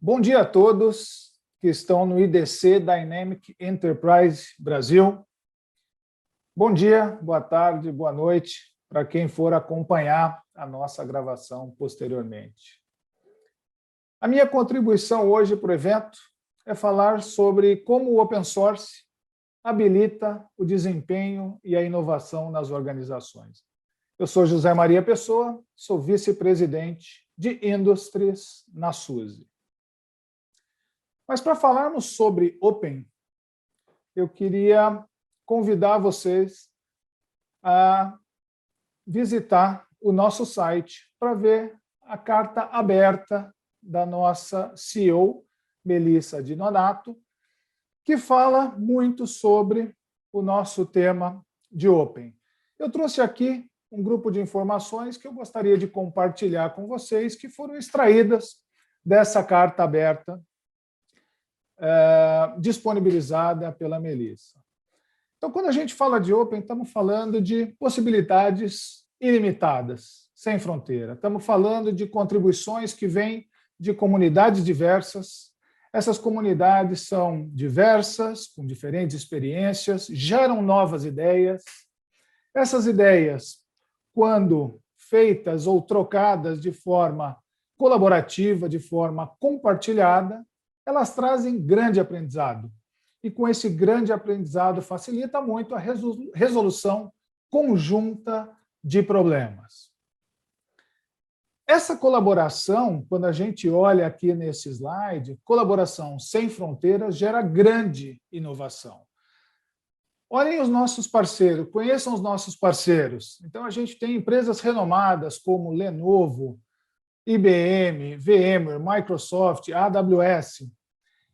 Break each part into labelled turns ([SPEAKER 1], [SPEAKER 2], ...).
[SPEAKER 1] Bom dia a todos que estão no IDC Dynamic Enterprise Brasil. Bom dia, boa tarde, boa noite para quem for acompanhar a nossa gravação posteriormente. A minha contribuição hoje para o evento é falar sobre como o open source habilita o desempenho e a inovação nas organizações. Eu sou José Maria Pessoa, sou vice-presidente de Indústrias na SUSE. Mas para falarmos sobre Open, eu queria convidar vocês a visitar o nosso site para ver a carta aberta da nossa CEO, Melissa Di Donato, que fala muito sobre o nosso tema de Open. Eu trouxe aqui um grupo de informações que eu gostaria de compartilhar com vocês, que foram extraídas dessa carta aberta disponibilizada pela Melissa. Então, quando a gente fala de Open, estamos falando de possibilidades ilimitadas, sem fronteira. Estamos falando de contribuições que vêm de comunidades diversas. Essas comunidades são diversas, com diferentes experiências, geram novas ideias. Essas ideias, quando feitas ou trocadas de forma colaborativa, de forma compartilhada, elas trazem grande aprendizado. E com esse grande aprendizado facilita muito a resolução conjunta de problemas. Essa colaboração, quando a gente olha aqui nesse slide, colaboração sem fronteiras gera grande inovação. Olhem os nossos parceiros, conheçam os nossos parceiros. Então, a gente tem empresas renomadas como Lenovo, IBM, VMware, Microsoft, AWS.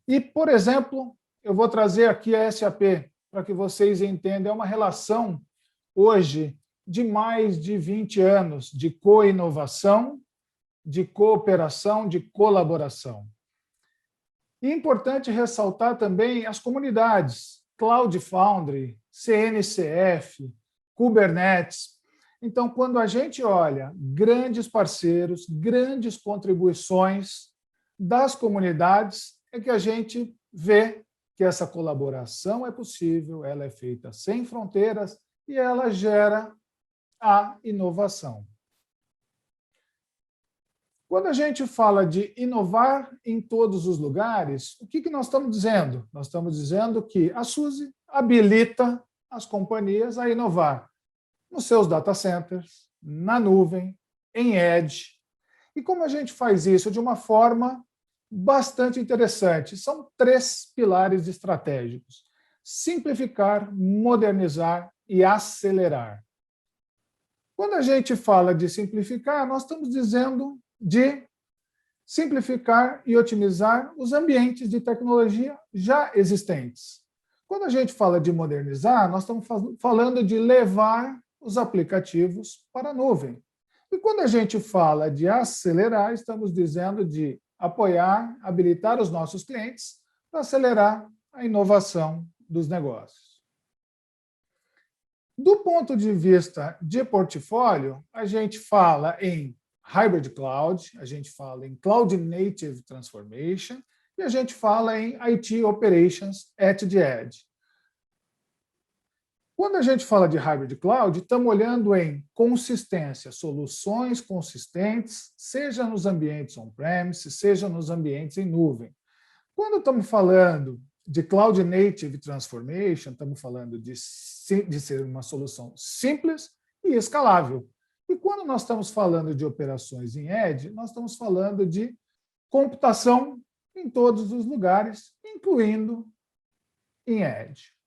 [SPEAKER 1] E, por exemplo, eu vou trazer aqui a SAP, para que vocês entendam, é uma relação hoje de mais de 20 anos de co-inovação, de cooperação, de colaboração. E é importante ressaltar também as comunidades, Cloud Foundry, CNCF, Kubernetes. Então, quando a gente olha grandes parceiros, grandes contribuições das comunidades, é que a gente vê que essa colaboração é possível, ela é feita sem fronteiras e ela gera a inovação. Quando a gente fala de inovar em todos os lugares, o que nós estamos dizendo? Nós estamos dizendo que a SUSE habilita as companhias a inovar nos seus data centers, na nuvem, em edge. E como a gente faz isso de uma forma bastante interessante? São 3 pilares estratégicos: simplificar, modernizar e acelerar. Quando a gente fala de simplificar, nós estamos dizendo de simplificar e otimizar os ambientes de tecnologia já existentes. Quando a gente fala de modernizar, nós estamos falando de levar os aplicativos para a nuvem. E quando a gente fala de acelerar, estamos dizendo de apoiar, habilitar os nossos clientes para acelerar a inovação dos negócios. Do ponto de vista de portfólio, a gente fala em Hybrid Cloud, a gente fala em Cloud Native Transformation e a gente fala em IT Operations at the Edge. Quando a gente fala de Hybrid Cloud, estamos olhando em consistência, soluções consistentes, seja nos ambientes on-premise, seja nos ambientes em nuvem. Quando estamos falando de Cloud Native Transformation, estamos falando de ser uma solução simples e escalável. E quando nós estamos falando de operações em Edge, nós estamos falando de computação em todos os lugares, incluindo em Edge.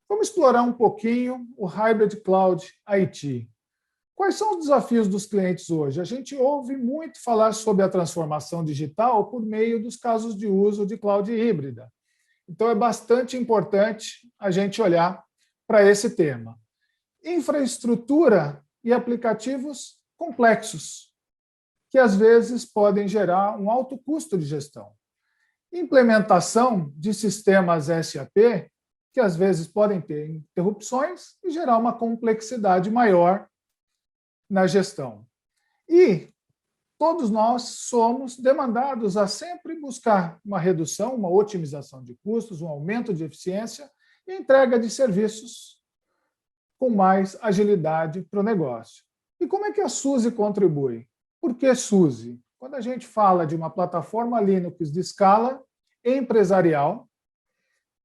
[SPEAKER 1] Vamos explorar um pouquinho o Hybrid Cloud IT. Quais são os desafios dos clientes hoje? A gente ouve muito falar sobre a transformação digital por meio dos casos de uso de cloud híbrida. Então, é bastante importante a gente olhar para esse tema. Infraestrutura e aplicativos complexos, que às vezes podem gerar um alto custo de gestão. Implementação de sistemas SAP, que às vezes podem ter interrupções e gerar uma complexidade maior na gestão. E todos nós somos demandados a sempre buscar uma redução, uma otimização de custos, um aumento de eficiência e entrega de serviços com mais agilidade para o negócio. E como é que a SUSE contribui? Por que SUSE? Quando a gente fala de uma plataforma Linux de escala empresarial,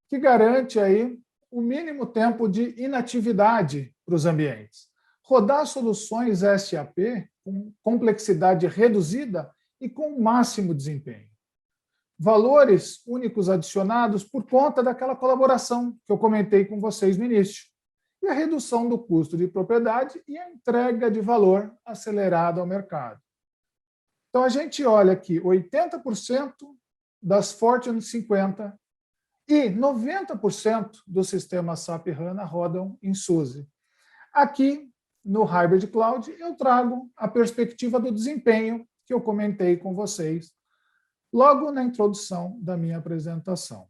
[SPEAKER 1] que garante aí o mínimo tempo de inatividade para os ambientes. Rodar soluções SAP com complexidade reduzida e com máximo desempenho. Valores únicos adicionados por conta daquela colaboração que eu comentei com vocês no início. E a redução do custo de propriedade e a entrega de valor acelerado ao mercado. Então, a gente olha aqui, 80% das Fortune 50 e 90% dos sistemas SAP HANA rodam em SUSE. Aqui, no Hybrid Cloud, eu trago a perspectiva do desempenho que eu comentei com vocês logo na introdução da minha apresentação.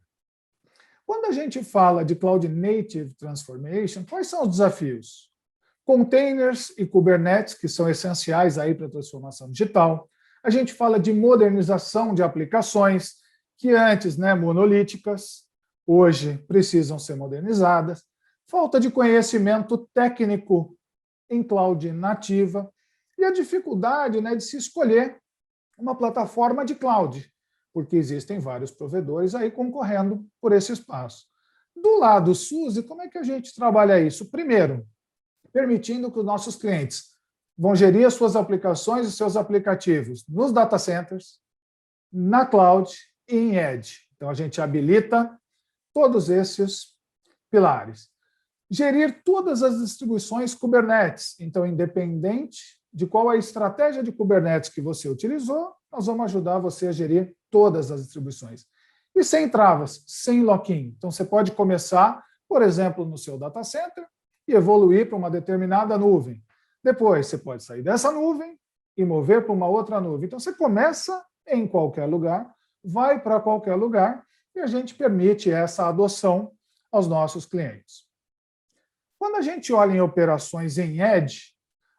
[SPEAKER 1] Quando a gente fala de Cloud Native Transformation, quais são os desafios? Containers e Kubernetes, que são essenciais aí para a transformação digital. A gente fala de modernização de aplicações que antes, monolíticas, hoje precisam ser modernizadas. Falta de conhecimento técnico em cloud nativa e a dificuldade de se escolher uma plataforma de cloud, porque existem vários provedores aí concorrendo por esse espaço. Do lado SUSE, como é que a gente trabalha isso? Primeiro, permitindo que os nossos clientes vão gerir as suas aplicações e seus aplicativos nos data centers, na cloud e em edge. Então, a gente habilita todos esses pilares. Gerir todas as distribuições Kubernetes. Então, independente de qual a estratégia de Kubernetes que você utilizou, nós vamos ajudar você a gerir todas as distribuições. E sem travas, sem lock-in. Então, você pode começar, por exemplo, no seu data center e evoluir para uma determinada nuvem. Depois, você pode sair dessa nuvem e mover para uma outra nuvem. Então, você começa em qualquer lugar, vai para qualquer lugar e a gente permite essa adoção aos nossos clientes. Quando a gente olha em operações em edge,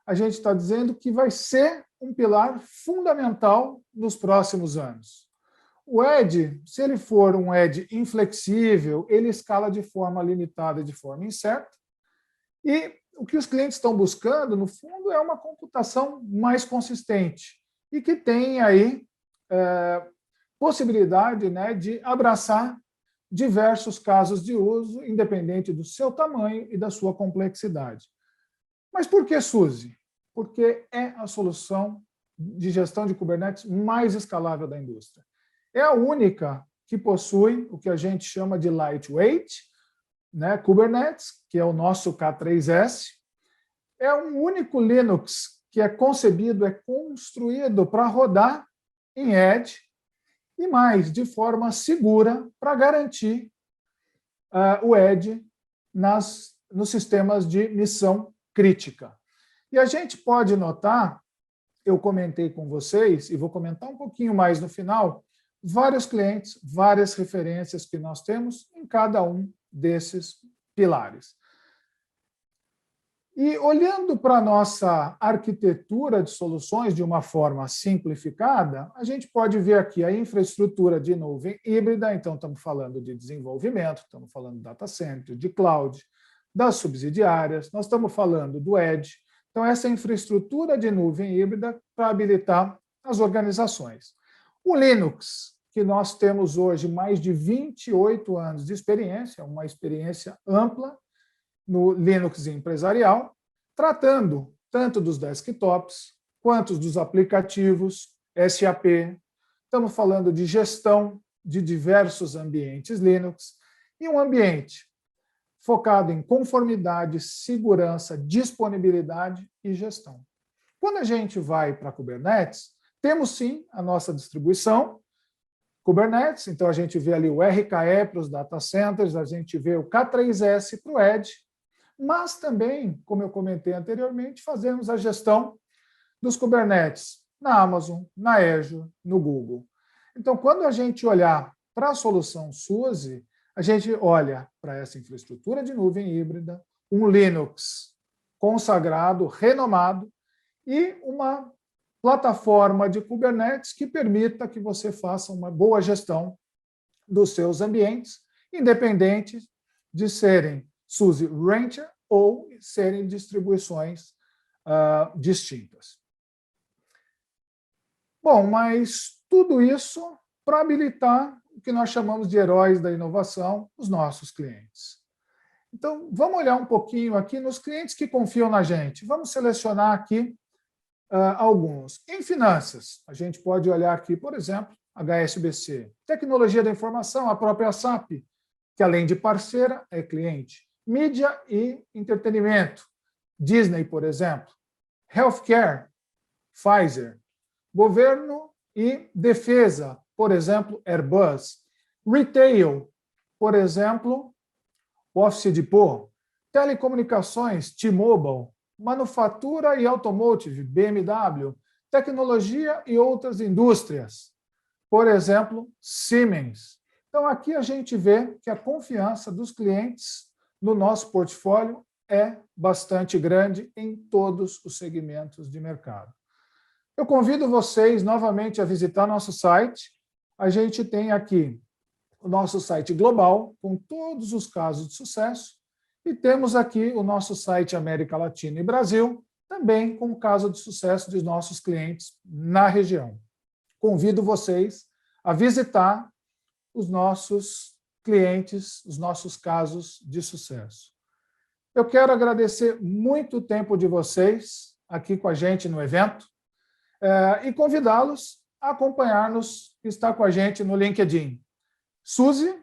[SPEAKER 1] a gente está dizendo que vai ser um pilar fundamental nos próximos anos. O edge, se ele for um edge inflexível, ele escala de forma limitada, de forma incerta, e o que os clientes estão buscando, no fundo, é uma computação mais consistente e que tem aí possibilidade de abraçar diversos casos de uso, independente do seu tamanho e da sua complexidade. Mas por que SUSE? Porque é a solução de gestão de Kubernetes mais escalável da indústria. É a única que possui o que a gente chama de lightweight, Kubernetes, que é o nosso K3S. É um único Linux que é concebido, é construído para rodar em edge e mais, de forma segura, para garantir o edge nos sistemas de missão crítica. E a gente pode notar, eu comentei com vocês, e vou comentar um pouquinho mais no final, vários clientes, várias referências que nós temos em cada um desses pilares. E olhando para a nossa arquitetura de soluções de uma forma simplificada, a gente pode ver aqui a infraestrutura de nuvem híbrida, então estamos falando de desenvolvimento, estamos falando de data center, de cloud, das subsidiárias, nós estamos falando do edge. Então, essa infraestrutura de nuvem híbrida para habilitar as organizações. O Linux, que nós temos hoje mais de 28 anos de experiência, uma experiência ampla no Linux empresarial, tratando tanto dos desktops quanto dos aplicativos SAP. Estamos falando de gestão de diversos ambientes Linux e um ambiente focado em conformidade, segurança, disponibilidade e gestão. Quando a gente vai para Kubernetes, temos sim a nossa distribuição Kubernetes, então a gente vê ali o RKE para os data centers, a gente vê o K3S para o Edge, mas também, como eu comentei anteriormente, fazemos a gestão dos Kubernetes na Amazon, na Azure, no Google. Então, quando a gente olhar para a solução SUSE, a gente olha para essa infraestrutura de nuvem híbrida, um Linux consagrado, renomado, e uma plataforma de Kubernetes que permita que você faça uma boa gestão dos seus ambientes, independente de serem SUSE Rancher ou serem distribuições distintas. Bom, mas tudo isso para habilitar o que nós chamamos de heróis da inovação, os nossos clientes. Então, vamos olhar um pouquinho aqui nos clientes que confiam na gente. Vamos selecionar aqui alguns. Em finanças, a gente pode olhar aqui, por exemplo, HSBC. Tecnologia da informação, a própria SAP, que além de parceira, é cliente. Mídia e entretenimento, Disney, por exemplo. Healthcare, Pfizer. Governo e defesa, por exemplo, Airbus. Retail, por exemplo, Office Depot. Telecomunicações, T-Mobile. Manufatura e automotive, BMW. Tecnologia e outras indústrias, por exemplo, Siemens. Então, aqui a gente vê que a confiança dos clientes no nosso portfólio é bastante grande em todos os segmentos de mercado. Eu convido vocês novamente a visitar nosso site. A gente tem aqui o nosso site global, com todos os casos de sucesso, e temos aqui o nosso site América Latina e Brasil, também com o caso de sucesso dos nossos clientes na região. Convido vocês a visitar os nossos clientes, os nossos casos de sucesso. Eu quero agradecer muito o tempo de vocês aqui com a gente no evento e convidá-los a acompanhar-nos, estar com a gente no LinkedIn. SUSE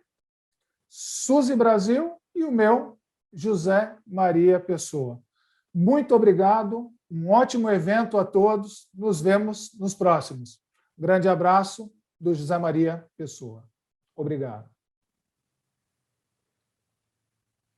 [SPEAKER 1] Brasil e o meu, José Maria Pessoa. Muito obrigado, um ótimo evento a todos, nos vemos nos próximos. Um grande abraço do José Maria Pessoa. Obrigado.